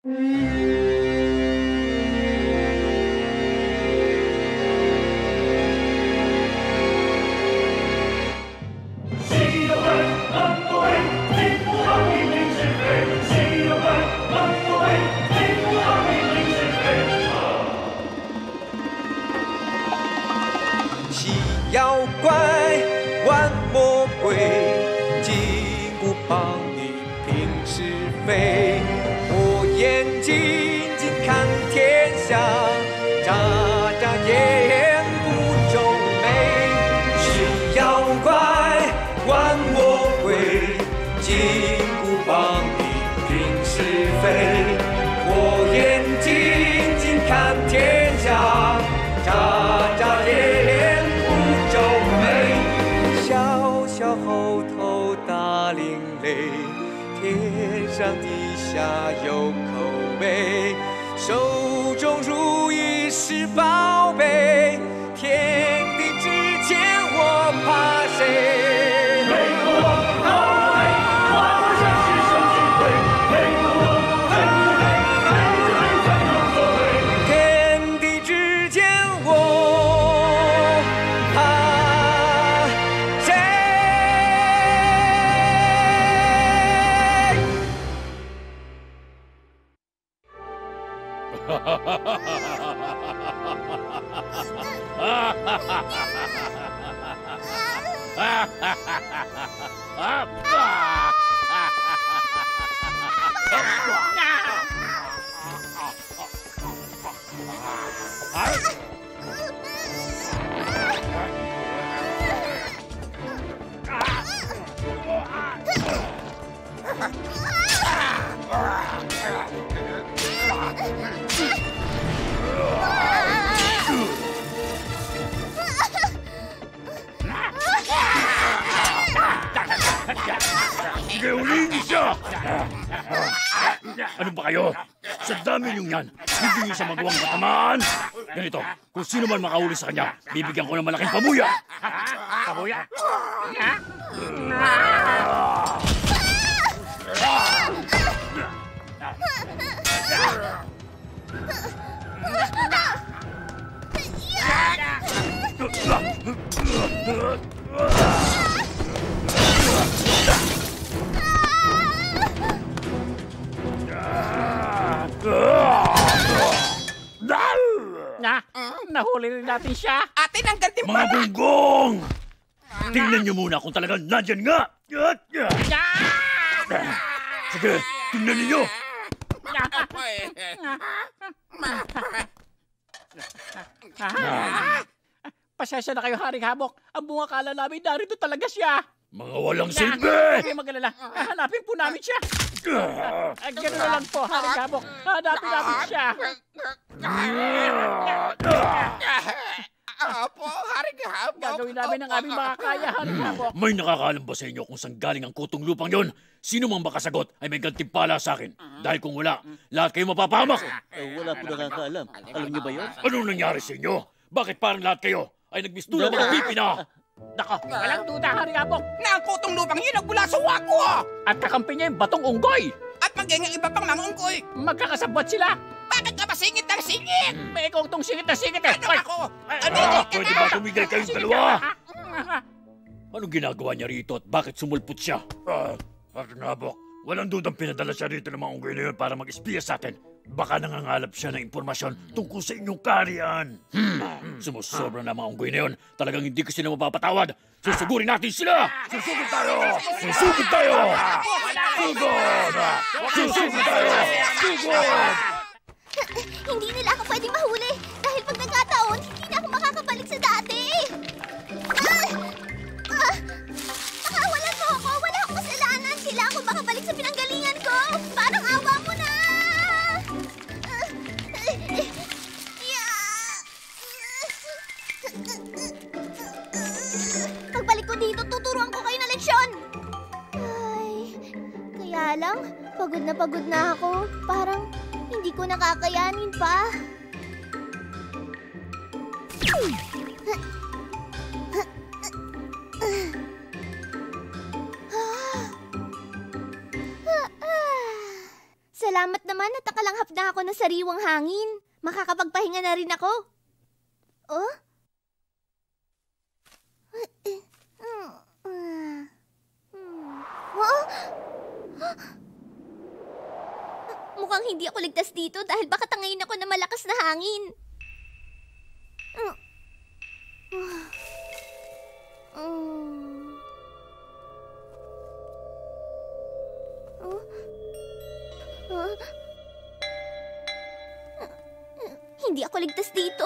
妖怪玩魔鬼，金箍棒你平是非。我眼睛睛看天下，眨眨眼不皱眉。是妖怪玩魔鬼，金箍棒你平是非。我眼睛睛看天下，眨眨眼。小猴头大领雷，天上地下有口碑，手中如意是宝贝，天地之间我怕谁？天地之间我怕谁？Sige, ulihin niyo siya! Ano ba kayo? Sa dami niyong yan, hindi niyo siya magawang matamaan. Ganito, kung sino man makahuli sa kanya, bibigyan ko ng malaking pabuya. Pabuya? Nahuli rin natin siya. Atin ang ganti Mga gonggong! Tingnan niyo muna kung talagang nandyan nga! Sige, tingnan niyo! Pasensya na kayo, Haring Habok. Ang bunga kala namin, narito talaga siya. Mga walang silbi! Hindi mag-alala. Hanapin po namin siya. Ganun na lang po, Haring Habok. Hanapin namin siya. Opo, Haring Habok. Gagawin namin ang aming makakaya, Haring Habok. May nakakaalam ba sa inyo kung saan galing ang kutong lupang yon? Sino mang makasagot ay may gantimpala sa akin. Dahil kung wala, lahat kayo mapapahamak. Wala po nakakaalam. Alam niyo ba yun? Anong nangyari sa inyo? Bakit parang lahat kayo ay nagbistulang mga pipi na? Nako, walang duda, Haring Habok. Na ang kutong lupang yun nagmula sa wako. At kakampi niya yung batong unggoy. At maging iba pang mga unggoy. Magkakasabot sila. Bakit ka ba singit ng singit? May kutong singit na singit eh. Ano ako? Pwede ba tumigil kayong dalawa? Anong ginagawa niya rito at bakit sumulpot siya? Haring Habok, walang dudang pinadala siya rito ng mga unggoy na yun para mag-espiya sa atin. Baka nangangalap siya ng impormasyon tungkol sa inyong kaharian. Sumusobra na mga unggoy na yun. Talagang hindi ko sila mapapatawad. Susugurin natin sila! Susugod tayo! Susugod tayo! Sugod! Susugod tayo! Sugod! Hindi nila ako pwedeng mahuli dahil pag nagkataon, hindi na ako makakabalik sa dati. Pakawalan mo ako. Wala akong kasalanan. Kailangan ko makabalik sa pinanggalingan ko. Parang awa mo na. Pagbalik ko dito, tuturuan ko kayo ng leksyon. Ay, kaya lang, pagod na ako. Parang hindi ko nakakayanin pa. Salamat naman at nakalanghap na ako ng sariwang hangin. Makakapagpahinga na rin ako. Oh? Oh? Mukhang hindi ako ligtas dito dahil baka tangayin ako na malakas na hangin. Hindi ako ligtas dito.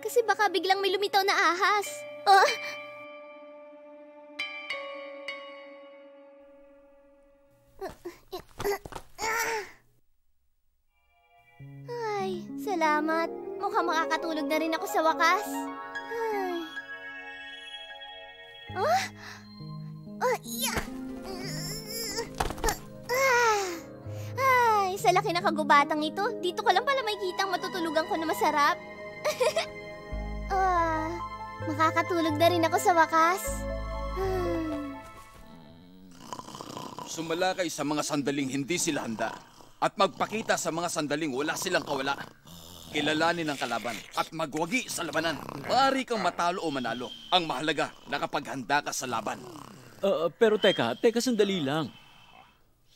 Kasi baka biglang may lumitaw na ahas. Ay, salamat. Mukhang makakatulog na rin ako sa wakas. Ay, sa laki ng kagubatang ito, dito ko lang pala may kitang matutulugan ko na masarap. Makakatulog na rin ako sa wakas. Sumalakay sa mga sandaling hindi sila handa at magpakita sa mga sandaling wala silang kawala. Kilalanin ang kalaban at magwagi sa labanan. Maaari kang matalo o manalo. Ang mahalaga, nakapaghanda ka sa laban. Pero teka sandali lang.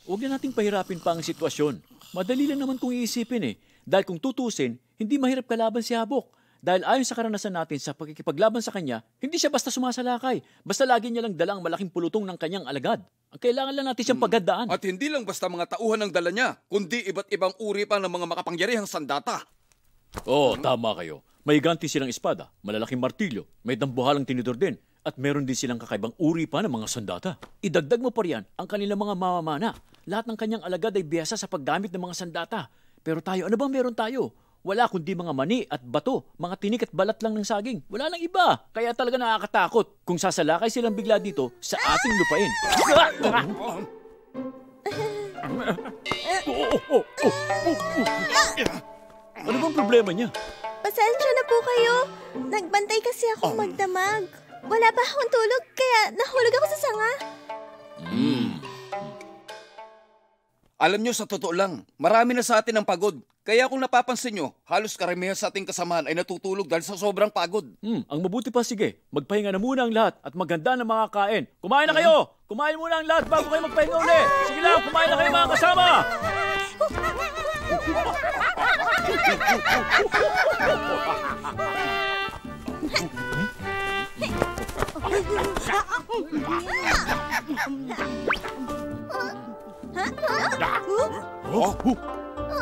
Huwag na nating pahirapin pa ang sitwasyon. Madali lang naman kung iisipin eh. Dahil kung tutusin, hindi mahirap kalaban si Habok. Dahil ayon sa karanasan natin sa pagkikipaglaban sa kanya, hindi siya basta sumasalakay. Basta lagi niya lang dala ang malaking pulutong ng kanyang alagad. Ang kailangan lang natin siyang paghandaan. At hindi lang basta mga tauhan ang dala niya, kundi iba't ibang uri pa ng mga makapangyarihang sandata. Tama kayo. May ganti silang espada, malalaking martilyo, may dambuhalang tinidor din, at meron din silang kakaibang uri pa ng mga sandata. Idagdag mo pa riyan ang kanilang mga mamamana. Lahat ng kanyang alagad ay biyasa sa paggamit ng mga sandata. Pero tayo, ano bang meron tayo? Wala kundi mga mani at bato, mga tinik at balat lang ng saging. Wala nang iba. Kaya talaga nakakatakot kung sasalakay silang bigla dito sa ating lupain. Ano bang problema niya? Pasensya na po kayo. Nagbantay kasi ako magdamag. Wala pa akong tulog, kaya nahulog ako sa sanga. Alam nyo, sa totoo lang, marami na sa atin ang pagod. Kaya kung napapansin nyo, halos karamihan sa ating kasamahan ay natutulog dahil sa sobrang pagod. Ang mabuti pa, sige, magpahinga na muna ang lahat at maghanda ng mga kain. Kumain na kayo! Kumain muna ang lahat bago kayo magpahinga uli! Sige lang, kumain na kayo mga kasama!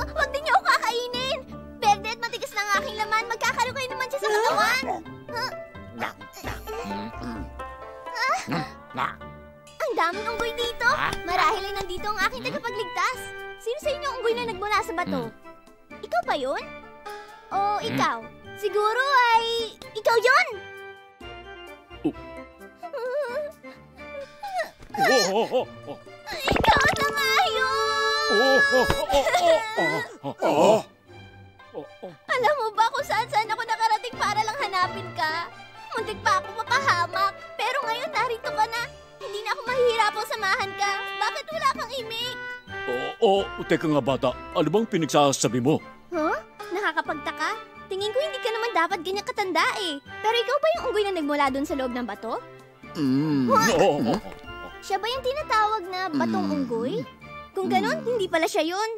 Huwag din niyo ako kakainin! Berde at matigas na ang aking laman. Magkakarukay naman siya sa katawan. Ang daming unggoy dito. Marahil ay nandito ang aking tagapagligtas. Sino sa inyo unggoy na nagmula sa bato? Ikaw ba yun? O ikaw? Siguro ay ikaw yun! Ikaw na nga yun! Alam mo ba kung saan ako nakarating para lang hanapin ka? Muntik pa ako mapahamak. Pero ngayon narito ka na. Hindi na ako mahihirapang samahan ka. Bakit wala kang imik? Teka nga bata, ano bang pinagsasabi mo? Huh? Nakakapagtaka? Tingin ko hindi ka naman dapat ganyan katanda eh. Pero ikaw ba yung unggoy na nagmula doon sa loob ng bato? Siya ba yung tinatawag na batong unggoy? Kung ganon, hindi pala siya yun.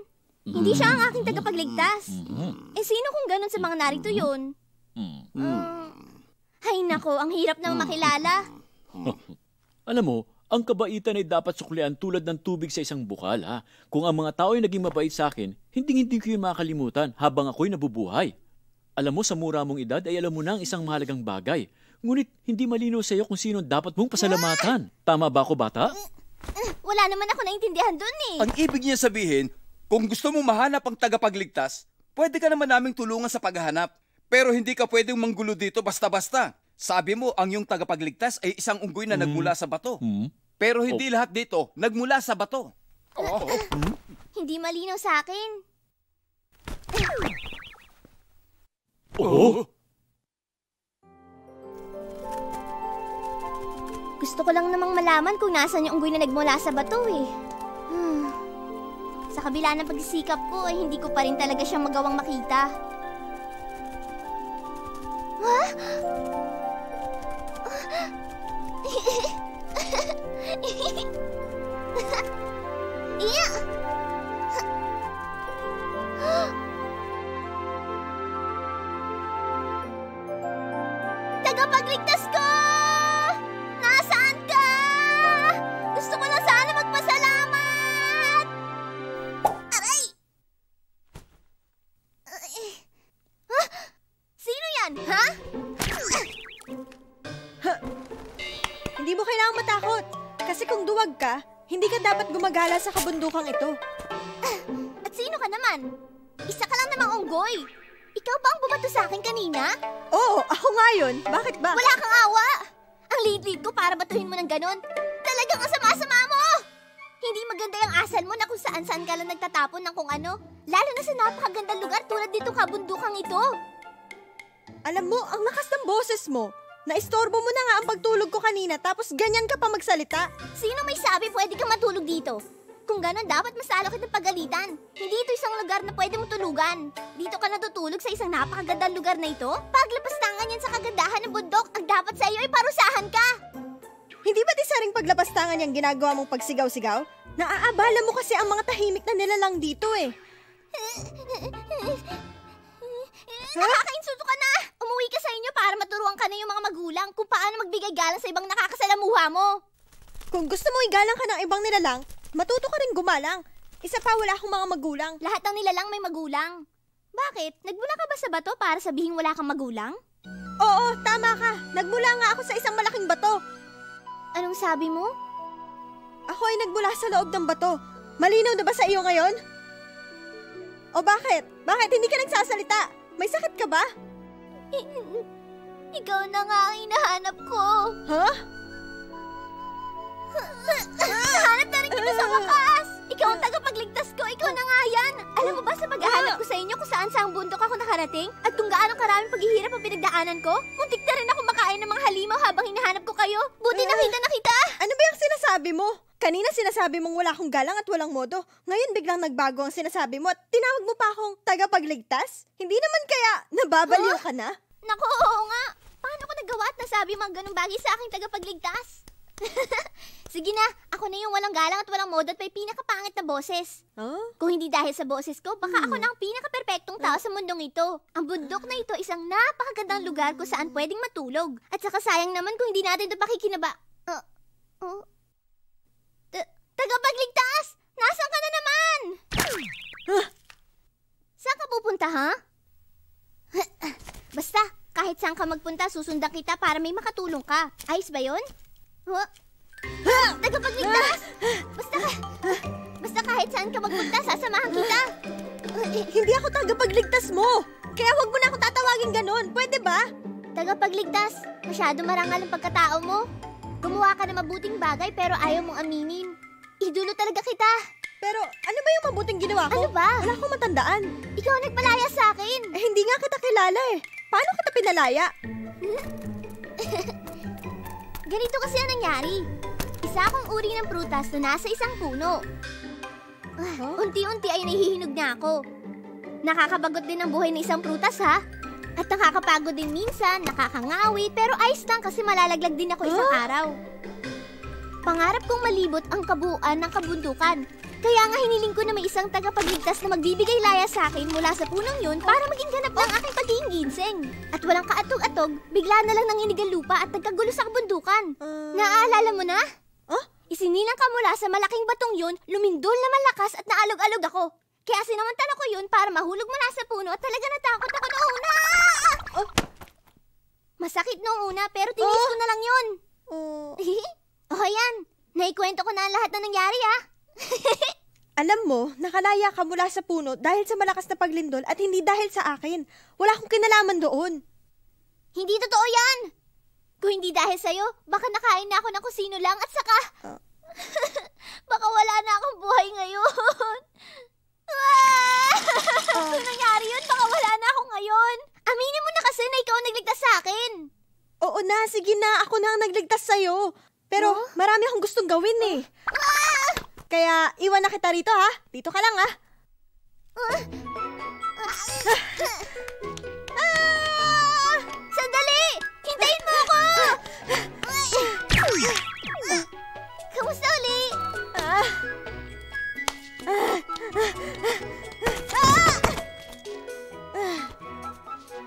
Hindi siya ang aking tagapagligtas. Sino kung ganon sa mga narito yun? Hay nako, ang hirap nang makilala. Alam mo, ang kabaitan ay dapat suklian tulad ng tubig sa isang bukal, ha? Kung ang mga tao ay naging mabait sa akin, hindi ko yung makalimutan habang ako'y nabubuhay. Alam mo, sa mura mong edad ay alam mo na ang isang mahalagang bagay. Ngunit hindi malinaw sa iyo kung sino dapat mong pasalamatan. Tama ba ako, bata? Wala naman ako naintindihan dun eh. Ang ibig niya sabihin, kung gusto mo mahanap ang tagapagligtas, pwede ka naman naming tulungan sa paghahanap. Pero hindi ka pwedeng manggulo dito basta-basta. Sabi mo, ang iyong tagapagligtas ay isang unggoy na nagmula sa bato. Pero hindi lahat dito nagmula sa bato. Hindi malinaw sa akin. Gusto ko lang namang malaman kung nasaan yung unggoy na nagmula sa bato eh. Sa kabila ng pagsisikap ko, ay hindi ko pa rin talaga siyang magawang makita. Huh? Yeah! Tagapagligtas ko! Nasaan ka? Gusto ko lang sana magpasalamat! Aray! Sino yan, ha? Hindi mo kailangang matakot. Kasi kung duwag ka, hindi ka dapat gumagala sa kabundukang ito. At sino ka naman? Isa ka lang namang unggoy. Ikaw ba ang bumato sa akin kanina? Oo, ako nga yun. Bakit ba? Wala kang awa! Ang lead-lead ko para batuhin mo ng ganon. Talagang ang sama-sama mo! Hindi maganda yung asal mo na kung saan-saan ka lang nagtatapon ng kung ano. Lalo na sa napakagandang lugar tulad ditong kabundukang ito. Alam mo, ang lakas ng boses mo. Naistorbo mo na nga ang pagtulog ko kanina tapos ganyan ka pa magsalita. Sino may sabi pwede kang matulog dito? Kung ganon, dapat masalo kita pagalitan. Hindi ito isang lugar na pwede mo tulugan. Dito ka natutulog sa isang napakagandang lugar na ito? Paglapastangan yan sa kagandahan ng bundok, ang dapat sa iyo ay parusahan ka! Hindi ba saring paglapastangan yung ginagawa mong pagsigaw-sigaw? Naaabala mo kasi ang mga tahimik na nilalang dito eh. Nakakainsulto ka na! Umuwi ka sa inyo para maturuan ka na yung mga magulang kung paano magbigay galang sa ibang nakakasalamuha mo. Kung gusto mo igalang ka ng ibang nilalang, matuto ka rin gumalang. Isa pa, wala akong mga magulang. Lahat ng nilalang may magulang. Bakit? Nagmula ka ba sa bato para sabihin wala kang magulang? Oo, tama ka. Nagmula nga ako sa isang malaking bato. Anong sabi mo? Ako ay nagmula sa loob ng bato. Malinaw na ba sa iyo ngayon? O bakit? Bakit hindi ka nagsasalita? May sakit ka ba? Ikaw na nga ang hinahanap ko. Huh? Nahanap na rin kita sa wakas! Ikaw ang tagapagligtas ko, ikaw na nga yan! Alam mo ba sa paghahanap ko sa inyo kung saan saang bundok ako nakarating? At kung gaano karaming paghihirap ang pinagdaanan ko? Muntik na rin ako makain ng mga halimaw habang hinahanap ko kayo. Buti nakita na kita! Ano ba yung sinasabi mo? Kanina sinasabi mong wala akong galang at walang modo. Ngayon biglang nagbago ang sinasabi mo at tinawag mo pa akong tagapagligtas? Hindi naman kaya nababaliw ka na? Naku, oo nga! Paano ko nagawa at nasabi mga ganung bagay sa aking tagapagligtas? Sige na, ako na yung walang galang at walang modo at may pinakapangit na boses. Huh? Kung hindi dahil sa boses ko, baka ako na ang pinaka-perpektong tao sa mundong ito. Ang bundok na ito isang napakagandang lugar kung saan pwedeng matulog. At saka sayang naman kung hindi natin ito pakikinaba... Tagapagligtas! Nasaan ka na naman? Saan ka pupunta, ha? Basta, kahit saan ka magpunta, susundan kita para may makatulong ka. Ayos ba yun? Huh? Tagapagligtas! Basta kahit saan ka magpunta, sasamahan kita. Hindi ako tagapagligtas mo. Kaya wag mo na akong tatawagin ganun. Pwede ba? Tagapagligtas, masyado marangal ang pagkatao mo. Gumawa ka ng mabuting bagay pero ayaw mong aminin. Idulo talaga kita. Pero ano ba yung mabuting ginawa ko? Ano ba? Wala akong matandaan. Ikaw ang nagpalaya sa akin. Eh, hindi nga kita kilala eh. Paano kita pinalaya? Ganito kasi ang nangyari. Isa akong uri ng prutas na nasa isang puno. Unti-unti ay nahihinog na ako. Nakakabagot din ang buhay ng isang prutas, ha? At nakakapagod din minsan, nakakangawit, pero ayos lang kasi malalaglag din ako isang araw. Pangarap kong malibot ang kabuuan ng kabundukan. Kaya nga hiniling ko na may isang tagapagligtas na magbibigay laya sa akin mula sa punong yun para maging ganap lang aking pagiging ginseng. At walang kaatog-atog, bigla na lang nanginig ang lupa at nagkagulo sa kabundukan. Naaalala mo na? Isinilang ka mula sa malaking batong yun, lumindol na malakas at naalog-alog ako. Kaya sinamantala ko yun para mahulog mula sa puno at talaga natakot ako noong una. Masakit noong una pero tinis ko na lang yun. Ayan, naikwento ko na ang lahat na nangyari, ah. Alam mo, nakalaya ka mula sa puno dahil sa malakas na paglindol at hindi dahil sa akin. Wala akong kinalaman doon. Hindi totoo yan! Kung hindi dahil sa'yo, baka nakain na ako ng kusino lang at saka... baka wala na akong buhay ngayon. Kung nangyari yun, baka wala na ako ngayon. Aminin mo na kasi na ikaw ang nagligtas sa akin. Oo na, sige na. Ako na ang nagligtas sa'yo. Pero marami akong gustong gawin eh. Kaya iwan na kita rito ha. Dito ka lang ha. Sandali! Hintayin mo ako! Kamusta uli?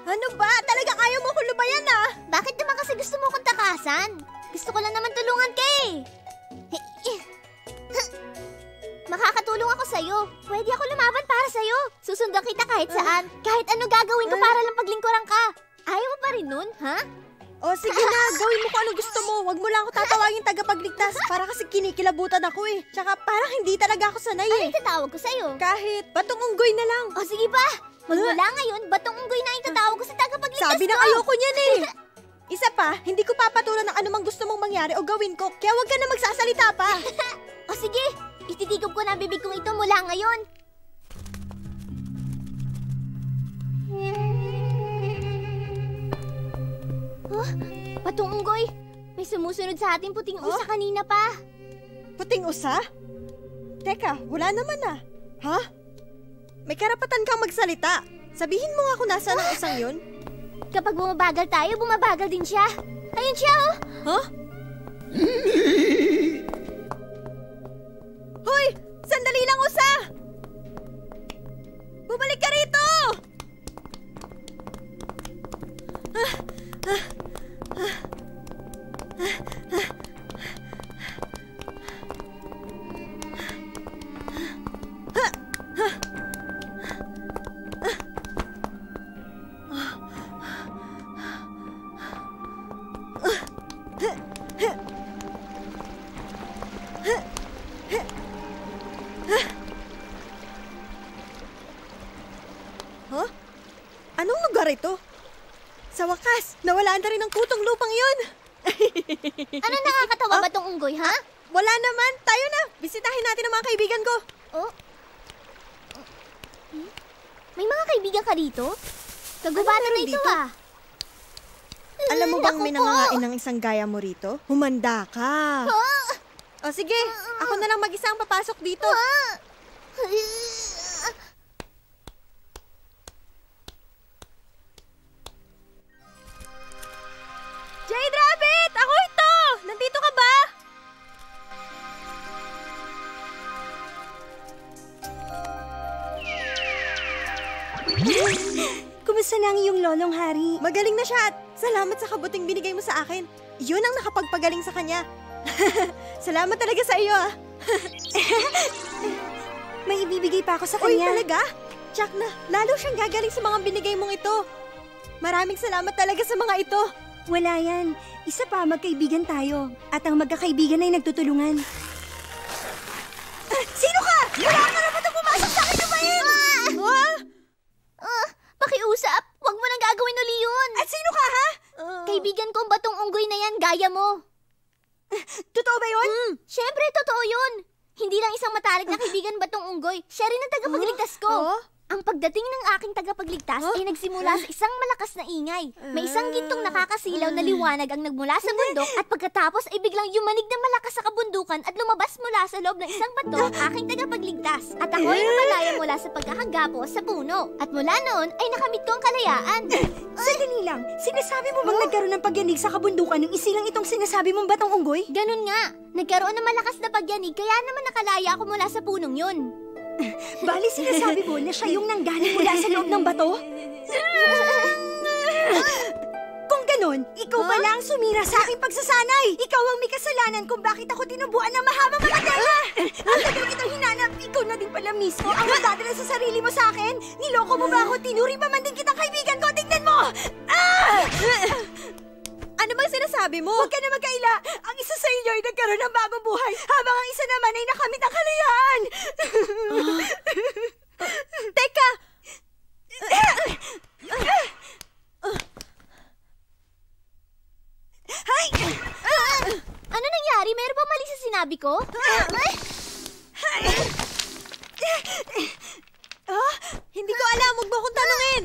Ano ba? Talagang ayaw mo akong lubayan ah. Bakit naman kasi gusto mo akong takasan? Gusto ko lang naman tulungan ka eh. Makakatulong ako sa'yo. Pwede ako lumaban para sa'yo. Susundan kita kahit saan. Kahit ano gagawin ko para lang paglingkuran ka. Ayaw mo pa rin nun, ha? O sige na, gawin mo kung ano gusto mo. Huwag mo lang ako tatawagin tagapagligtas. Para kasi kinikilabutan ako eh. Tsaka parang hindi talaga ako sanay eh. Ano itatawag ko sa'yo? Kahit batong unggoy na lang. O sige ba? Magmula ngayon, batong unggoy na yung tatawag ko sa tagapagligtas Sabi ng ayoko niyan eh. Isa pa, hindi ko papatulan ng anumang gusto mong mangyari o gawin ko. Kaya huwag ka na magsasalita pa. O sige, ititigop ko na ang bibig kong ito mula ngayon. Oh, batong unggoy. May sumusunod sa ating puting usa kanina pa. Puting usa? Teka, wala naman ah. Ha? May karapatan kang magsalita. Sabihin mo nga kung nasaan ang usang yun. Kapag bumabagal tayo, bumabagal din siya. Ayun siya, oh. Huh? Hoy! Sandali lang, usa! Bumalik ka rito! Huh? Anong lugar ito? Sa wakas, nawalaan na rin ang kutong lupang yun. Ano nakakatawa ba tong unggoy, ha? Wala naman. Tayo na. Bisitahin natin ang mga kaibigan ko. Oh? May mga kaibigan ka dito? Kagubatan na ito, dito? ah. Alam mo bang Naku may po. nangangain ng isang gaya mo rito? Humanda ka. Ah! O sige, ako na lang mag-isa ang papasok dito. Ah! Jade Rabbit! Ako ito! Nandito ka ba? Kumusta na ang iyong lolong hari? Magaling na siya at salamat sa kabuting binigay mo sa akin. Yun ang nakapagpagaling sa kanya. Salamat talaga sa iyo ah. May ibibigay pa ako sa kanya. Uy, talaga? Tsak na, lalo siyang gagaling sa mga binigay mong ito. Maraming salamat talaga sa mga ito. Wala yan. Isa pa, magkaibigan tayo. At ang magkakaibigan ay nagtutulungan. Sino ka? Wala ka na ba itong pumasok sa akin lumayin? Pakiusap! Huwag mo nang gagawin uli yun! At sino ka ha? Kaibigan ko ang batong unggoy na yan, gaya mo. Totoo ba yun? Siyempre, totoo yun. Hindi lang isang matalik na kaibigan batong unggoy, siya rin ang tagapagligtas ko. Ang pagdating ng aking tagapagligtas ay nagsimula sa isang malakas na ingay. May isang gintong nakakasilaw na liwanag ang nagmula sa bundok at pagkatapos ay biglang yumanig na malakas sa kabundukan at lumabas mula sa loob ng isang bato ang aking tagapagligtas. At ako ay nakalaya mula sa pagkakagapos sa puno. At mula noon ay nakamit ko ang kalayaan. Sandali lang. Sinasabi mo bang nagkaroon ng pagyanig sa kabundukan ng isilang itong sinasabi mong batong unggoy? Ganun nga. Nagkaroon ng malakas na pagyanig kaya naman nakalaya ako mula sa punong yun. Bali sinasabi mo na siya yung nanggaling mula sa loob ng bato? Kung ganon, ikaw pala ang sumira sa aking pagsasanay. Ikaw ang may kasalanan kung bakit ako tinubuan ng mahabang mga tela. Ang tagal kitang hinanap, ikaw na din pala mismo ang magdadala sa sarili mo sa akin. Niloko mo ba ako? Tinuri pa man din kitang kaibigan ko. Tingnan mo! Ano bang sinasabi mo? Huwag ka na magkaila. Ang isa sa inyo ay nagkaroon ng bagong buhay, habang ang isa naman ay nakamit ang kalayaan. Teka! Hay! Ano nangyari? Meron ba mali sa sinabi ko? Hindi ko alam. Huwag mo akong tanungin.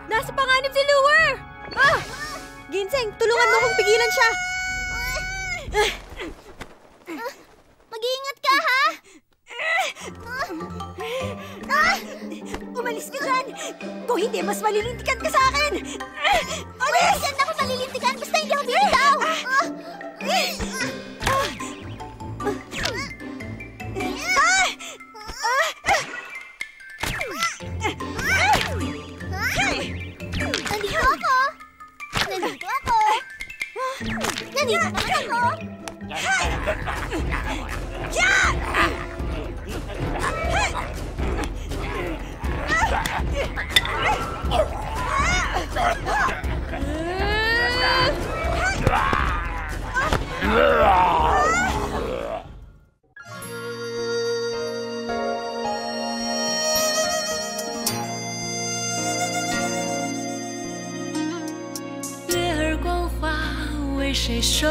Nasa panganib si Lure! Ginseng, tulungan mo kong pigilan siya. Mag-iingat ka, ha? Umalis ka dyan! Kung hindi, mas malilintikan ka sa akin! Umalis! Saan ako malilintikan? Basta hindi ako bitaw! Nandito ako! Nandito ako! Nandito naman ako!谁收？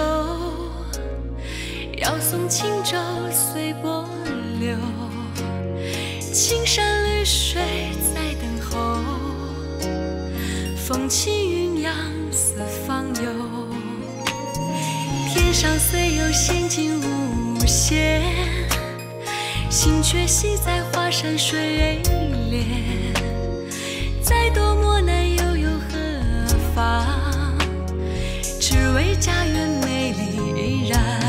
要送轻舟随波流，青山绿水在等候，风起云扬四方游。天上虽有仙境无限，心却系在华山水帘。再多磨难又有何妨？只为家园美丽依然。